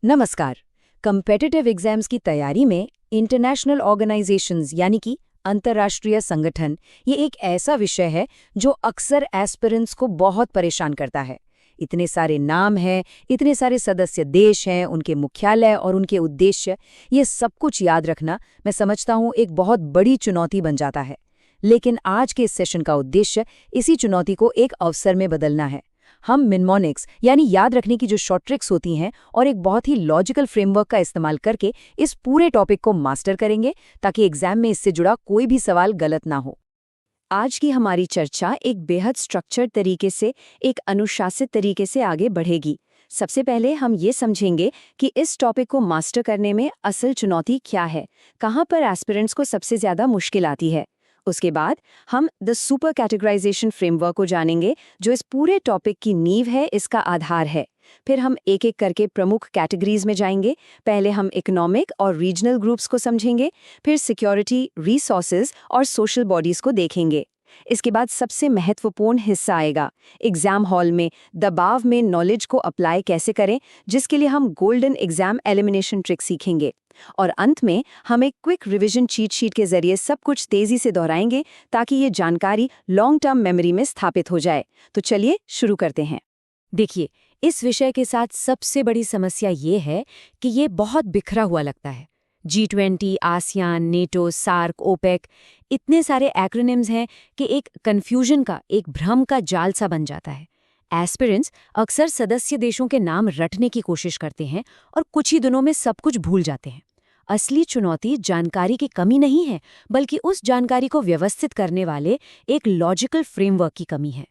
नमस्कार। Competitive exams की तैयारी में इंटरनेशनल ऑर्गेनाइजेशंस यानी कि अंतर्राष्ट्रीय संगठन ये एक ऐसा विषय है जो अक्सर एस्पिरेंट्स को बहुत परेशान करता है। इतने सारे नाम हैं, इतने सारे सदस्य देश हैं, उनके मुख्यालय और उनके उद्देश्य, ये सब कुछ याद रखना मैं समझता हूँ एक बहुत बड़ी चुनौती बन जाता है। लेकिन आज के इस सेशन का उद्देश्य इसी चुनौती को एक अवसर में बदलना है। हम मिनमोनिक्स यानी याद रखने की जो शॉर्ट ट्रिक्स होती हैं और एक बहुत ही लॉजिकल फ्रेमवर्क का इस्तेमाल करके इस पूरे टॉपिक को मास्टर करेंगे ताकि एग्जाम में इससे जुड़ा कोई भी सवाल गलत ना हो। आज की हमारी चर्चा एक बेहद स्ट्रक्चर्ड तरीके से, एक अनुशासित तरीके से आगे बढ़ेगी। सबसे पहले हम ये समझेंगे कि इस टॉपिक को मास्टर करने में असल चुनौती क्या है, कहाँ पर एस्पिरेंट्स को सबसे ज़्यादा मुश्किल आती है। उसके बाद हम द सुपर कैटेगराइजेशन फ्रेमवर्क को जानेंगे जो इस पूरे टॉपिक की नींव है, इसका आधार है। फिर हम एक एक करके प्रमुख कैटेगरीज में जाएंगे। पहले हम इकोनॉमिक और रीजनल ग्रुप्स को समझेंगे, फिर सिक्योरिटी, रिसोर्सेज और सोशल बॉडीज को देखेंगे। इसके बाद सबसे महत्वपूर्ण हिस्सा आएगा, एग्जाम हॉल में दबाव में नॉलेज को अप्लाई कैसे करें, जिसके लिए हम गोल्डन एग्जाम एलिमिनेशन ट्रिक सीखेंगे। और अंत में हम एक क्विक रिवीजन चीट शीट के जरिए सब कुछ तेजी से दोहराएंगे ताकि ये जानकारी लॉन्ग टर्म मेमोरी में स्थापित हो जाए। तो चलिए शुरू करते हैं। देखिए, इस विषय के साथ सबसे बड़ी समस्या ये है कि ये बहुत बिखरा हुआ लगता है। G20, ASEAN, NATO, SAARC, OPEC, इतने सारे एक्रोनिम्स हैं कि एक कन्फ्यूजन का, एक भ्रम का जाल सा बन जाता है। एस्पिरेंट्स अक्सर सदस्य देशों के नाम रटने की कोशिश करते हैं और कुछ ही दिनों में सब कुछ भूल जाते हैं। असली चुनौती जानकारी की कमी नहीं है, बल्कि उस जानकारी को व्यवस्थित करने वाले एक लॉजिकल फ्रेमवर्क की कमी है।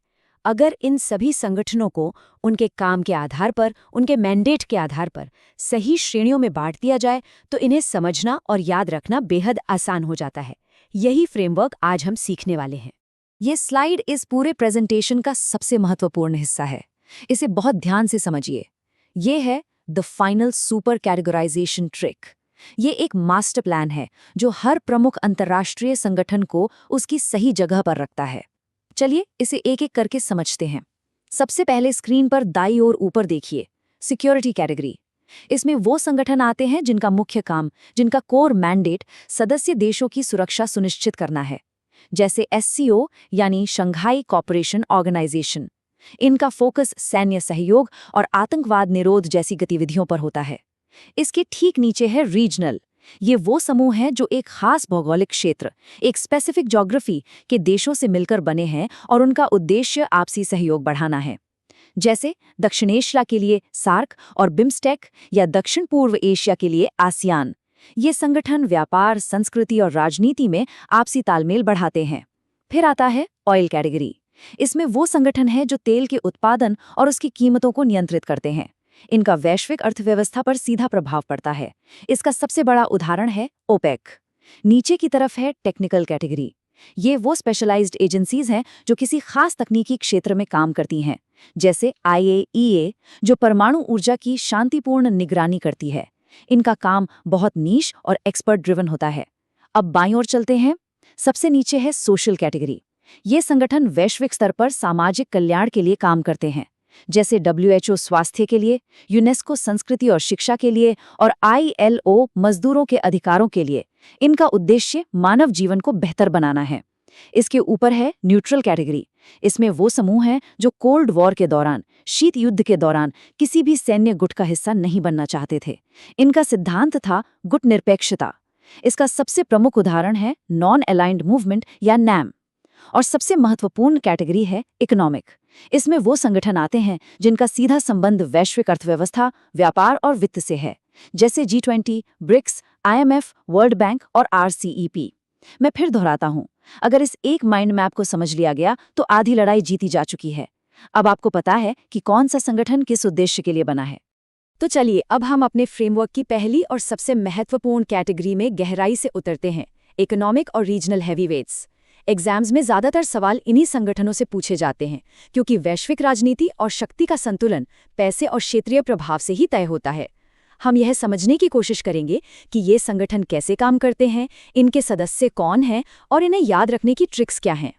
अगर इन सभी संगठनों को उनके काम के आधार पर, उनके मैंडेट के आधार पर सही श्रेणियों में बांट दिया जाए तो इन्हें समझना और याद रखना बेहद आसान हो जाता है। यही फ्रेमवर्क आज हम सीखने वाले हैं। ये स्लाइड इस पूरे प्रेजेंटेशन का सबसे महत्वपूर्ण हिस्सा है। इसे बहुत ध्यान से समझिए। ये है the final super categorization trick. ये एक मास्टर प्लान है जो हर प्रमुख अंतर्राष्ट्रीय संगठन को उसकी सही जगह पर रखता है। चलिए इसे एक एक करके समझते हैं। सबसे पहले स्क्रीन पर दाईं ओर ऊपर देखिए, सिक्योरिटी कैटेगरी। इसमें वो संगठन आते हैं जिनका मुख्य काम, जिनका कोर मैंडेट सदस्य देशों की सुरक्षा सुनिश्चित करना है, जैसे SCO यानी शंघाई कोऑपरेशन ऑर्गेनाइजेशन। इनका फोकस सैन्य सहयोग और आतंकवाद निरोध जैसी गतिविधियों पर होता है। इसके ठीक नीचे है रीजनल। ये वो समूह हैं जो एक खास भौगोलिक क्षेत्र, एक स्पेसिफिक ज्योग्राफी के देशों से मिलकर बने हैं और उनका उद्देश्य आपसी सहयोग बढ़ाना है, जैसे दक्षिण एशिया के लिए सार्क और बिम्स्टेक या दक्षिण पूर्व एशिया के लिए आसियान। ये संगठन व्यापार, संस्कृति और राजनीति में आपसी तालमेल बढ़ाते हैं। फिर आता है ऑयल कैटेगरी। इसमें वो संगठन है जो तेल के उत्पादन और उसकी कीमतों को नियंत्रित करते हैं। इनका वैश्विक अर्थव्यवस्था पर सीधा प्रभाव पड़ता है। इसका सबसे बड़ा उदाहरण है ओपेक। नीचे की तरफ है टेक्निकल कैटेगरी। ये वो स्पेशलाइज्ड एजेंसीज हैं जो किसी खास तकनीकी क्षेत्र में काम करती हैं, जैसे IAEA जो परमाणु ऊर्जा की शांतिपूर्ण निगरानी करती है। इनका काम बहुत नीश और एक्सपर्ट ड्रिवन होता है। अब बाईं ओर चलते हैं। सबसे नीचे है सोशल कैटेगरी। ये संगठन वैश्विक स्तर पर सामाजिक कल्याण के लिए काम करते हैं, जैसे WHO स्वास्थ्य के लिए, यूनेस्को संस्कृति और शिक्षा के लिए और ILO मजदूरों के अधिकारों के लिए। इनका उद्देश्य मानव जीवन को बेहतर बनाना है। इसके ऊपर है न्यूट्रल कैटेगरी। इसमें वो समूह हैं जो कोल्ड वॉर के दौरान, शीत युद्ध के दौरान किसी भी सैन्य गुट का हिस्सा नहीं बनना चाहते थे। इनका सिद्धांत था गुट निरपेक्षता। इसका सबसे प्रमुख उदाहरण है नॉन अलाइंड मूवमेंट या NAM। और सबसे महत्वपूर्ण कैटेगरी है इकोनॉमिक। इसमें वो संगठन आते हैं जिनका सीधा संबंध वैश्विक अर्थव्यवस्था, व्यापार और वित्त से है, जैसे G20, BRICS, IMF, world bank और RCEP। मैं फिर दोहराता हूँ, अगर इस एक माइंड मैप को समझ लिया गया तो आधी लड़ाई जीती जा चुकी है। अब आपको पता है कि कौन सा संगठन किस उद्देश्य के लिए बना है। तो चलिए अब हम अपने फ्रेमवर्क की पहली और सबसे महत्वपूर्ण कैटेगरी में गहराई से उतरते हैं, इकोनॉमिक और रीजनल हैवीवेट्स। एग्जाम्स में ज्यादातर सवाल इन्हीं संगठनों से पूछे जाते हैं, क्योंकि वैश्विक राजनीति और शक्ति का संतुलन पैसे और क्षेत्रीय प्रभाव से ही तय होता है। हम यह समझने की कोशिश करेंगे कि ये संगठन कैसे काम करते हैं, इनके सदस्य कौन हैं और इन्हें याद रखने की ट्रिक्स क्या हैं।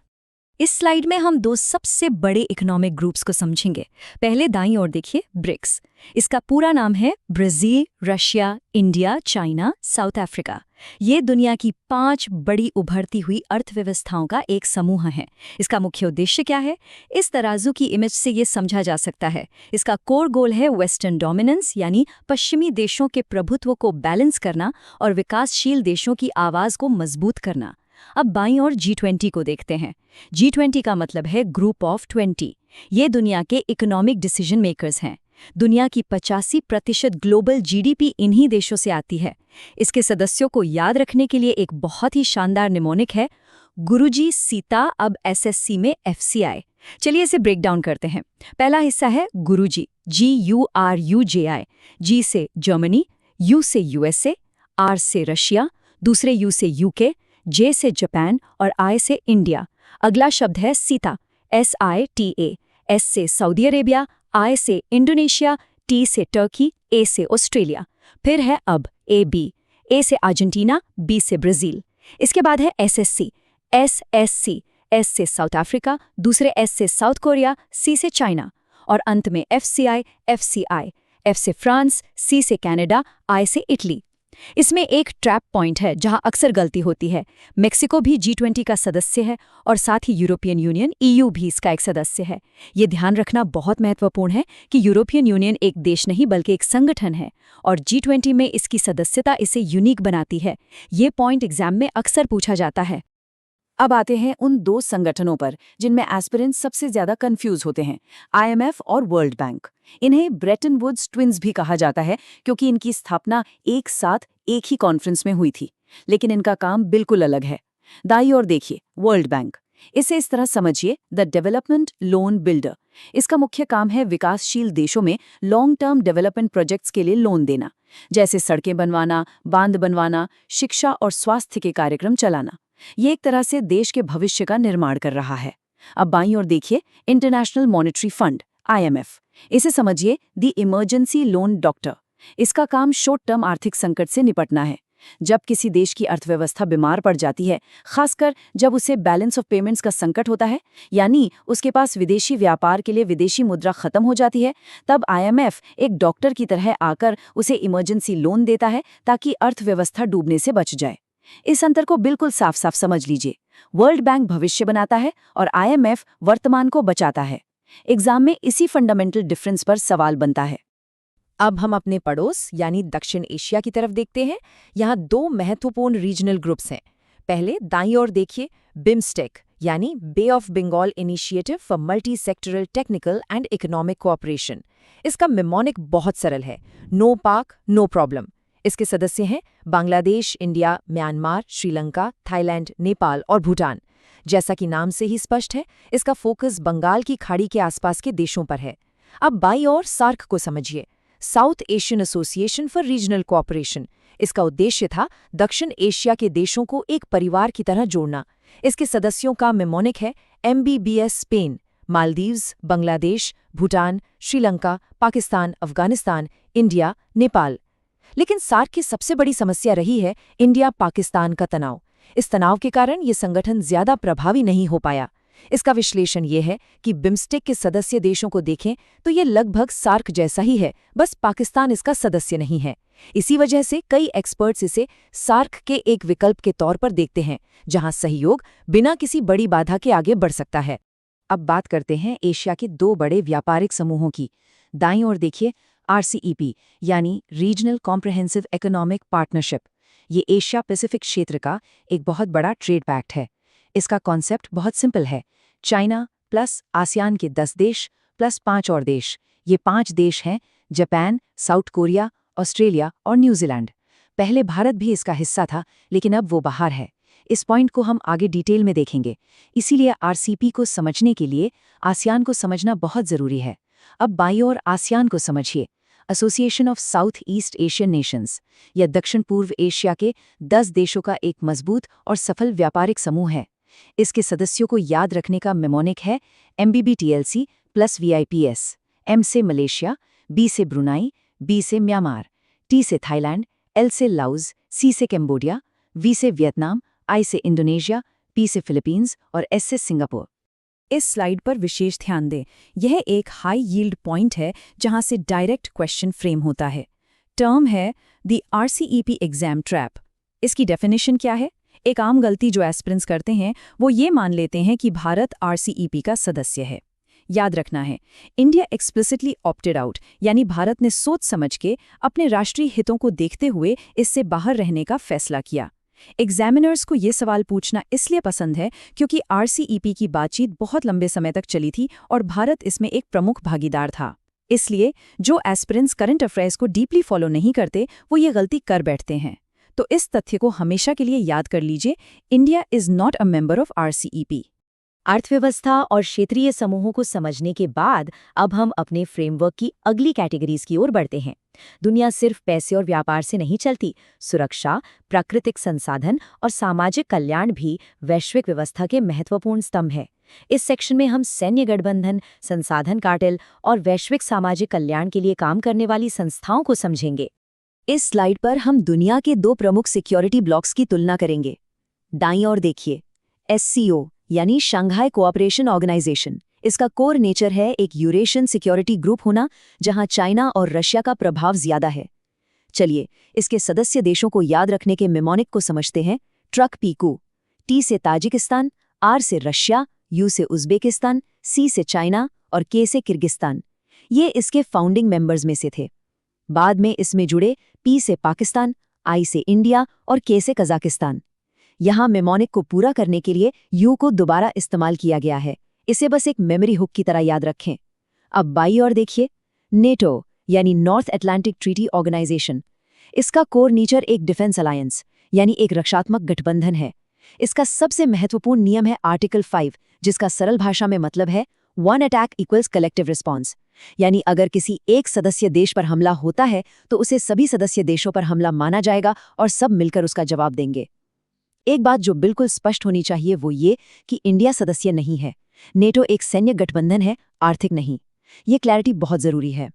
इस स्लाइड में हम दो सबसे बड़े इकोनॉमिक ग्रुप्स को समझेंगे। पहले दाईं ओर देखिए ब्रिक्स। इसका पूरा नाम है Brazil, Russia, India, China, south Africa. ये दुनिया की 5 बड़ी उभरती हुई अर्थव्यवस्थाओं का एक समूह है। इसका मुख्य उद्देश्य क्या है? इस तराजू की इमेज से ये समझा जा सकता है। इसका कोर गोल है वेस्टर्न डोमिनेंस, यानी पश्चिमी देशों के प्रभुत्व को बैलेंस करना और विकासशील देशों की आवाज को मजबूत करना। अब बाईं ओर G20 को देखते हैं। G20 का मतलब है ग्रुप ऑफ 20। ये दुनिया के इकोनॉमिक डिसीजन मेकर्स हैं। दुनिया की 85% ग्लोबल जीडीपी इन्हीं देशों से आती है। इसके सदस्यों को याद रखने के लिए एक बहुत ही शानदार निमोनिक है, गुरुजी सीता अब एसएससी में एफसीआई। चलिए इसे ब्रेक डाउन करते हैं। पहला हिस्सा है गुरुजी, GURUJI। जी से जर्मनी, यू से यूएसए, आर से रशिया, दूसरे यू से यूके, जे से जापान और आई से इंडिया। अगला शब्द है सीता, SITA। एस से सऊदी अरेबिया, आई से इंडोनेशिया, टी से टर्की, ए से ऑस्ट्रेलिया। फिर है अब AB, ए से अर्जेंटीना, बी से ब्राजील। इसके बाद है SSC, SSC, एस से साउथ अफ्रीका, दूसरे एस से साउथ कोरिया, सी से चाइना और अंत में FCI, FCI, एफ से फ्रांस, सी से कनाडा, आई से इटली। इसमें एक ट्रैप पॉइंट है जहां अक्सर गलती होती है। मेक्सिको भी G20 का सदस्य है और साथ ही यूरोपियन यूनियन EU भी इसका एक सदस्य है। ये ध्यान रखना बहुत महत्वपूर्ण है कि यूरोपियन यूनियन एक देश नहीं बल्कि एक संगठन है और G20 में इसकी सदस्यता इसे यूनिक बनाती है। ये पॉइंट एग्जाम में अक्सर पूछा जाता है। अब आते हैं उन दो संगठनों पर जिनमें एस्पिरेंट्स सबसे ज्यादा कंफ्यूज होते हैं, IMF और वर्ल्ड बैंक। इन्हें ब्रेटन वुड्स ट्विंस भी कहा जाता है क्योंकि इनकी स्थापना एक साथ एक ही कॉन्फ्रेंस में हुई थी, लेकिन इनका काम बिल्कुल अलग है। दाईं ओर देखिए वर्ल्ड बैंक। इसे इस तरह समझिए, द डेवलपमेंट लोन बिल्डर। इसका मुख्य काम है विकासशील देशों में लॉन्ग टर्म डेवलपमेंट प्रोजेक्ट्स के लिए लोन देना, जैसे सड़कें बनवाना, बांध बनवाना, शिक्षा और स्वास्थ्य के कार्यक्रम चलाना। ये एक तरह से देश के भविष्य का निर्माण कर रहा है। अब बाईं ओर देखिए इंटरनेशनल मॉनेटरी फंड, IMF। इसे समझिए द इमरजेंसी लोन डॉक्टर। इसका काम शॉर्ट टर्म आर्थिक संकट से निपटना है। जब किसी देश की अर्थव्यवस्था बीमार पड़ जाती है, खासकर जब उसे बैलेंस ऑफ पेमेंट्स का संकट होता है, यानी उसके पास विदेशी व्यापार के लिए विदेशी मुद्रा खत्म हो जाती है, तब IMF एक डॉक्टर की तरह आकर उसे इमरजेंसी लोन देता है ताकि अर्थव्यवस्था डूबने से बच जाए। इस अंतर को बिल्कुल साफ साफ समझ लीजिए। वर्ल्ड बैंक भविष्य बनाता है और IMF वर्तमान को बचाता है। एग्जाम में इसी फंडामेंटल डिफरेंस पर सवाल बनता है। अब हम अपने पड़ोस यानी दक्षिण एशिया की तरफ देखते हैं। यहाँ दो महत्वपूर्ण रीजनल ग्रुप्स हैं। पहले दाईं ओर देखिए बिम्स्टेक, यानी bay of Bengal initiative for multi sectoral technical and economic cooperation. इसका मेमोनिक बहुत सरल है, नो पाक नो प्रॉब्लम। इसके सदस्य हैं Bangladesh, India, Myanmar, Sri Lanka, Thailand, Nepal और भूटान। जैसा कि नाम से ही स्पष्ट है, इसका फोकस बंगाल की खाड़ी के आसपास के देशों पर है। अब बाईं ओर सार्क को समझिए, south Asian association for regional cooperation. इसका उद्देश्य था दक्षिण एशिया के देशों को एक परिवार की तरह जोड़ना। इसके सदस्यों का मेमोनिक है MBBS Spain, Maldives, Bangladesh, Bhutan, Sri Lanka, Pakistan, Afghanistan, India, Nepal. लेकिन सार्क की सबसे बड़ी समस्या रही है इंडिया पाकिस्तान का तनाव। इस तनाव के कारण ये संगठन ज्यादा प्रभावी नहीं हो पाया। इसका विश्लेषण ये है कि बिम्स्टेक के सदस्य देशों को देखें तो ये लगभग सार्क जैसा ही है, बस पाकिस्तान इसका सदस्य नहीं है। इसी वजह से कई एक्सपर्ट्स इसे सार्क के एक विकल्प के तौर पर देखते हैं, जहां सहयोग बिना किसी बड़ी बाधा के आगे बढ़ सकता है। अब बात करते हैं एशिया के दो बड़े व्यापारिक समूहों की। दाईं ओर देखिए RCEP, यानी रीजनल कॉम्प्रिहेंसिव इकोनॉमिक पार्टनरशिप। ये एशिया पैसिफिक क्षेत्र का एक बहुत बड़ा ट्रेड पैक्ट है। इसका कॉन्सेप्ट बहुत सिंपल है, चाइना प्लस आसियान के 10 देश प्लस 5 और देश। ये 5 देश हैं जापान, साउथ कोरिया, ऑस्ट्रेलिया और न्यूजीलैंड। पहले भारत भी इसका हिस्सा था, लेकिन अब वो बाहर है। इस पॉइंट को हम आगे डिटेल में देखेंगे। इसीलिए RCEP को समझने के लिए आसियान को समझना बहुत ज़रूरी है। अब बाईं ओर आसियान को समझिए, association of south east Asian Nations. यह दक्षिण पूर्व एशिया के 10 देशों का एक मजबूत और सफल व्यापारिक समूह है। इसके सदस्यों को याद रखने का मेमोनिक है MBBTLC प्लस VIPS। M से मलेशिया, B से ब्रुनाई, B से म्यांमार, T से थाईलैंड, L से लाओस, C से कंबोडिया, V से वियतनाम, I से इंडोनेशिया, P से फिलीपींस और S से सिंगापुर। इस स्लाइड पर विशेष ध्यान दें। यह एक हाई यील्ड पॉइंट है जहां से डायरेक्ट क्वेश्चन फ्रेम होता है। टर्म है द RCEP एग्जाम ट्रैप। इसकी डेफिनेशन क्या है? एक आम गलती जो एस्पिरेंट्स करते हैं वो ये मान लेते हैं कि भारत RCEP का सदस्य है। याद रखना है, इंडिया एक्सप्लिसिटली ऑप्टेड आउट, यानी भारत ने सोच समझ के अपने राष्ट्रीय हितों को देखते हुए इससे बाहर रहने का फैसला किया। एग्जामिनर्स को ये सवाल पूछना इसलिए पसंद है क्योंकि RCEP की बातचीत बहुत लंबे समय तक चली थी और भारत इसमें एक प्रमुख भागीदार था। इसलिए जो एस्पिरेंट्स करंट अफेयर्स को डीपली फॉलो नहीं करते वो ये गलती कर बैठते हैं। तो इस तथ्य को हमेशा के लिए याद कर लीजिए, India is not a member of RCEP। अर्थव्यवस्था और क्षेत्रीय समूहों को समझने के बाद अब हम अपने फ्रेमवर्क की अगली कैटेगरीज की ओर बढ़ते हैं। दुनिया सिर्फ पैसे और व्यापार से नहीं चलती, सुरक्षा, प्राकृतिक संसाधन और सामाजिक कल्याण भी वैश्विक व्यवस्था के महत्वपूर्ण स्तंभ है। इस सेक्शन में हम सैन्य गठबंधन, संसाधन कार्टेल और वैश्विक सामाजिक कल्याण के लिए काम करने वाली संस्थाओं को समझेंगे। इस स्लाइड पर हम दुनिया के 2 प्रमुख सिक्योरिटी ब्लॉक्स की तुलना करेंगे। दाईं ओर देखिए, SCO यानी शंघाई कोऑपरेशन ऑर्गेनाइजेशन। इसका कोर नेचर है एक यूरेशियन सिक्योरिटी ग्रुप होना जहां चाइना और रशिया का प्रभाव ज्यादा है। चलिए इसके सदस्य देशों को याद रखने के मेमोनिक को समझते हैं। ट्रक पीकू, T से ताजिकिस्तान, R से रशिया, U से उज़्बेकिस्तान, C से चाइना और K से किर्गिस्तान। ये इसके फाउंडिंग मेंबर्स में से थे। बाद में इसमें जुड़े P से पाकिस्तान, I से इंडिया और K से कजाकिस्तान। यहाँ मेमोनिक को पूरा करने के लिए U को दोबारा इस्तेमाल किया गया है। इसे बस एक मेमोरी हुक की तरह याद रखें। अब बाईं ओर देखिए, नेटो यानी नॉर्थ अटलांटिक ट्रीटी ऑर्गेनाइजेशन। इसका कोर नेचर एक डिफेंस अलायंस यानी एक रक्षात्मक गठबंधन है। इसका सबसे महत्वपूर्ण नियम है आर्टिकल 5, जिसका सरल भाषा में मतलब है one attack equals collective response, यानी अगर किसी एक सदस्य देश पर हमला होता है तो उसे सभी सदस्य देशों पर हमला माना जाएगा और सब मिलकर उसका जवाब देंगे। एक बात जो बिल्कुल स्पष्ट होनी चाहिए वो ये कि इंडिया सदस्य नहीं है। नेटो एक सैन्य गठबंधन है, आर्थिक नहीं। ये क्लैरिटी बहुत जरूरी है।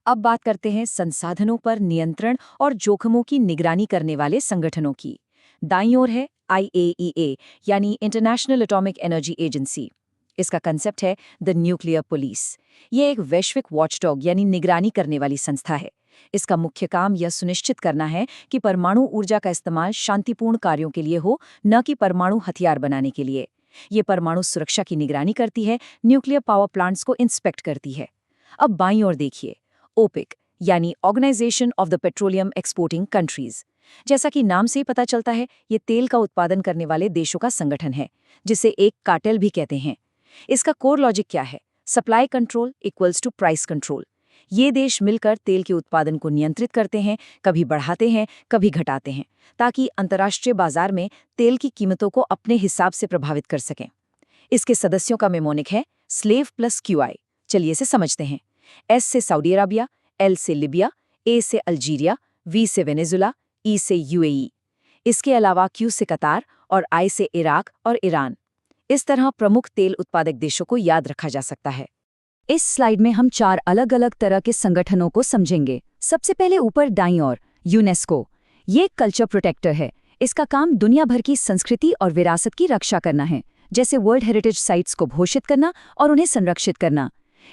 अब बात करते हैं संसाधनों पर नियंत्रण और जोखिमों की निगरानी करने वाले संगठनों की। दाईं ओर है IAEA यानी इंटरनेशनल एटॉमिक एनर्जी एजेंसी। इसका कंसेप्ट है द न्यूक्लियर पुलिस। ये एक वैश्विक वॉचडॉग यानी निगरानी करने वाली संस्था है। इसका मुख्य काम यह सुनिश्चित करना है कि परमाणु ऊर्जा का इस्तेमाल शांतिपूर्ण कार्यों के लिए हो, न कि परमाणु हथियार बनाने के लिए। ये परमाणु सुरक्षा की निगरानी करती है, न्यूक्लियर पावर प्लांट्स को इंस्पेक्ट करती है। अब बाईं ओर देखिए, ओपेक यानी organization of the petroleum exporting countries. जैसा कि नाम से ही पता चलता है, ये तेल का उत्पादन करने वाले देशों का संगठन है, जिसे एक कार्टेल भी कहते हैं। इसका कोर लॉजिक क्या है? Supply control equals to price control. ये देश मिलकर तेल के उत्पादन को नियंत्रित करते हैं, कभी बढ़ाते हैं, कभी घटाते हैं, ताकि अंतर्राष्ट्रीय बाजार में तेल की कीमतों को अपने हिसाब से प्रभावित कर सकें। इसके सदस्यों का मेमोनिक है स्लेव प्लस QI। चलिए इसे समझते हैं। S से सऊदी अरबिया, L से लिबिया, A से अल्जीरिया, V से वेनेजुला, E से UAE। इसके अलावा Q से कतार और I से इराक और ईरान। इस तरह प्रमुख तेल उत्पादक देशों को याद रखा जा सकता है। इस स्लाइड में हम 4 अलग-अलग तरह के संगठनों को समझेंगे। सबसे पहले ऊपर दाईं ओर, यूनेस्को। ये एक कल्चर प्रोटेक्टर है। इसका काम दुनिया भर की संस्कृति और विरासत की रक्षा करना है, जैसे वर्ल्ड हेरिटेज साइट्स को घोषित करना और उन्हें संरक्षित करना।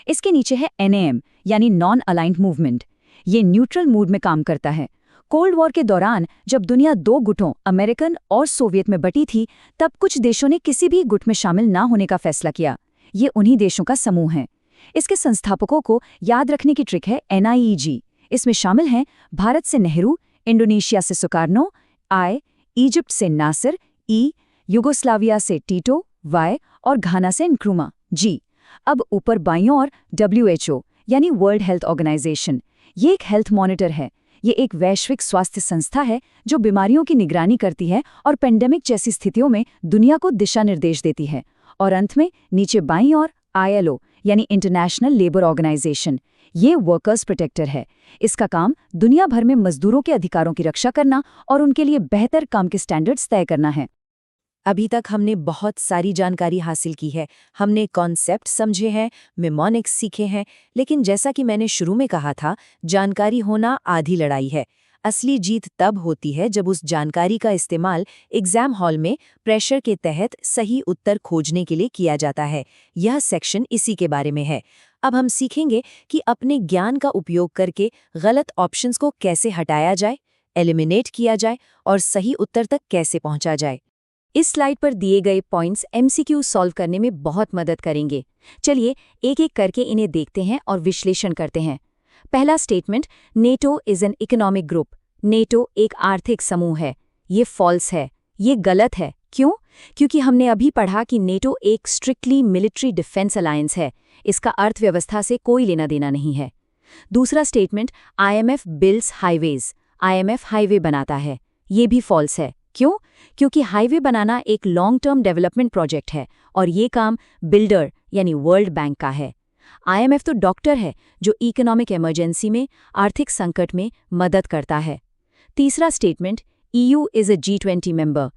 इसके नीचे है NAM यानी नॉन अलाइंड मूवमेंट। ये न्यूट्रल मूड में काम करता है। कोल्ड वॉर के दौरान जब दुनिया 2 गुटों अमेरिकन और सोवियत में बटी थी, तब कुछ देशों ने किसी भी गुट में शामिल ना होने का फैसला किया। ये उन्हीं देशों का समूह है। इसके संस्थापकों को याद रखने की ट्रिक है NIEG। इसमें शामिल हैं भारत से नेहरू, इंडोनेशिया से सुकार्नो, I, इजिप्ट से नासिर, E, युगोस्लाविया से टीटो, Y और घाना से नक्रुमा, G। अब ऊपर बाईं ओर WHO यानी वर्ल्ड हेल्थ ऑर्गेनाइजेशन। ये एक हेल्थ मॉनिटर है। ये एक वैश्विक स्वास्थ्य संस्था है जो बीमारियों की निगरानी करती है और पेंडेमिक जैसी स्थितियों में दुनिया को दिशा निर्देश देती है। और अंत में नीचे बाईं ओर ILO यानी इंटरनेशनल लेबर ऑर्गेनाइजेशन। ये वर्कर्स प्रोटेक्टर है। इसका काम दुनिया भर में मजदूरों के अधिकारों की रक्षा करना और उनके लिए बेहतर काम के स्टैंडर्ड्स तय करना है। अभी तक हमने बहुत सारी जानकारी हासिल की है। हमने कॉन्सेप्ट समझे हैं, मेमोनिक्स सीखे हैं, लेकिन जैसा कि मैंने शुरू में कहा था, जानकारी होना आधी लड़ाई है। असली जीत तब होती है जब उस जानकारी का इस्तेमाल एग्जाम हॉल में प्रेशर के तहत सही उत्तर खोजने के लिए किया जाता है। यह सेक्शन इसी के बारे में है। अब हम सीखेंगे कि अपने ज्ञान का उपयोग करके गलत ऑप्शंस को कैसे हटाया जाए, एलिमिनेट किया जाए और सही उत्तर तक कैसे पहुंचा जाए। इस स्लाइड पर दिए गए पॉइंट्स एमसीक्यू सॉल्व करने में बहुत मदद करेंगे। चलिए एक एक करके इन्हें देखते हैं और विश्लेषण करते हैं। पहला statement, NATO is an economic group. NATO एक आर्थिक समूह है। ये फॉल्स है, ये गलत है। क्यों? क्योंकि हमने अभी पढ़ा कि नेटो एक स्ट्रिक्टली मिलिट्री डिफेंस अलायंस है। इसका अर्थव्यवस्था से कोई लेना देना नहीं है। दूसरा statement, IMF builds highways. IMF highway बनाता है। ये भी फॉल्स है। क्यों? क्योंकि हाईवे बनाना एक लॉन्ग टर्म डेवलपमेंट प्रोजेक्ट है और ये काम बिल्डर यानी वर्ल्ड बैंक का है। आईएमएफ तो डॉक्टर है जो इकोनॉमिक इमरजेंसी में, आर्थिक संकट में मदद करता है। तीसरा statement, EU is a G20 member.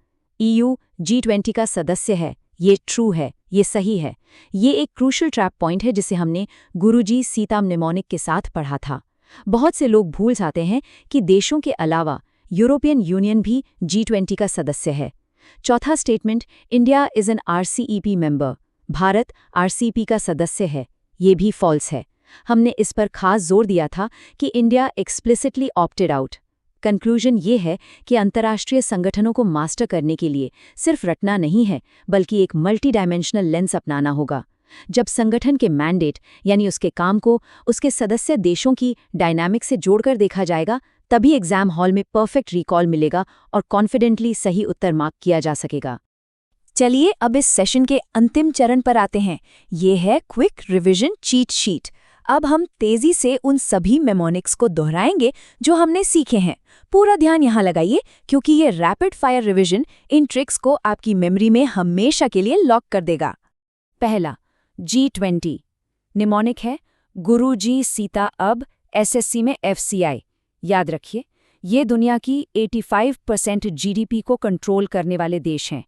EU G20 का सदस्य है। ये ट्रू है, ये सही है। ये एक क्रूशल ट्रैप पॉइंट है जिसे हमने गुरुजी सीता निमोनिक के साथ पढ़ा था। बहुत से लोग भूल जाते हैं कि देशों के अलावा यूरोपियन यूनियन भी G20 का सदस्य है। चौथा statement, India is an RCEP member. Bharat RCEP का सदस्य है। ये भी फॉल्स है। हमने इस पर खास जोर दिया था कि India explicitly opted out. Conclusion ये है कि अंतर्राष्ट्रीय संगठनों को मास्टर करने के लिए सिर्फ रटना नहीं है, बल्कि एक मल्टी डायमेंशनल लेंस अपनाना होगा। जब संगठन के मैंडेट यानी उसके काम को उसके सदस्य देशों की डायनामिक से जोड़कर देखा जाएगा, तभी एग्जाम हॉल में परफेक्ट रिकॉल मिलेगा और कॉन्फिडेंटली सही उत्तर मार्क किया जा सकेगा। चलिए अब इस सेशन के अंतिम चरण पर आते हैं। ये है क्विक रिवीजन चीट शीट। अब हम तेजी से उन सभी मेमोनिक्स को दोहराएंगे जो हमने सीखे हैं। पूरा ध्यान यहाँ लगाइए क्योंकि ये रैपिड फायर रिवीजन इन ट्रिक्स को आपकी मेमोरी में हमेशा के लिए लॉक कर देगा। पहला, G20 निमोनिक है गुरुजी सीता अब SSC में FCI। याद रखिए, ये दुनिया की 85% GDP को कंट्रोल करने वाले देश हैं।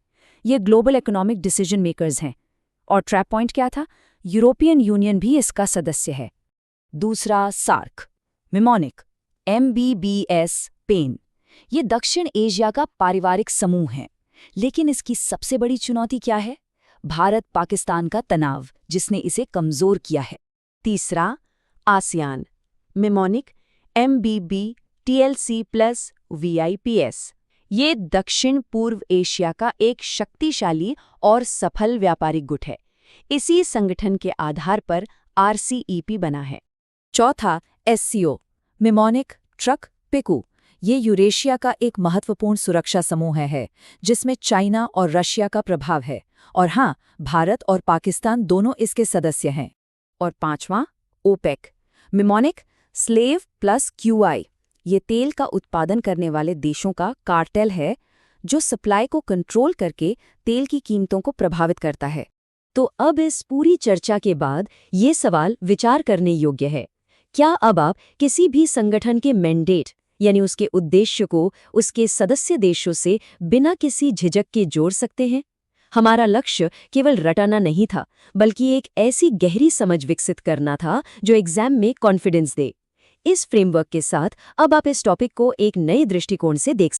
ये ग्लोबल इकोनॉमिक डिसीजन मेकर्स हैं। और ट्रैप पॉइंट क्या था? यूरोपियन यूनियन भी इसका सदस्य है। दूसरा, सार्क मिमोनिक MBBS स्पेन। ये दक्षिण एशिया का पारिवारिक समूह है। लेकिन इसकी सबसे बड़ी चुनौती क्या है? भारत पाकिस्तान का तनाव, जिसने इसे कमजोर किया है। तीसरा, आसियान मिमोनिक MBB-TLC+VIPS। ये दक्षिण पूर्व एशिया का एक शक्तिशाली और सफल व्यापारिक गुट है। इसी संगठन के आधार पर RCEP बना है। चौथा, SCO मिमोनिक ट्रक पिकू। ये यूरेशिया का एक महत्वपूर्ण सुरक्षा समूह है जिसमें चाइना और रशिया का प्रभाव है। और हाँ, भारत और पाकिस्तान दोनों इसके सदस्य हैं। और पांचवां, ओपेक मिमोनिक स्लेव प्लस QI। ये तेल का उत्पादन करने वाले देशों का कार्टेल है जो सप्लाई को कंट्रोल करके तेल की कीमतों को प्रभावित करता है। तो अब इस पूरी चर्चा के बाद ये सवाल विचार करने योग्य है। क्या अब आप किसी भी संगठन के मैंडेट यानी उसके उद्देश्य को उसके सदस्य देशों से बिना किसी झिझक के जोड़ सकते हैं? हमारा लक्ष्य केवल रटाना नहीं था, बल्कि एक ऐसी गहरी समझ विकसित करना था जो एग्जाम में कॉन्फिडेंस दे। इस फ्रेमवर्क के साथ अब आप इस टॉपिक को एक नए दृष्टिकोण से देख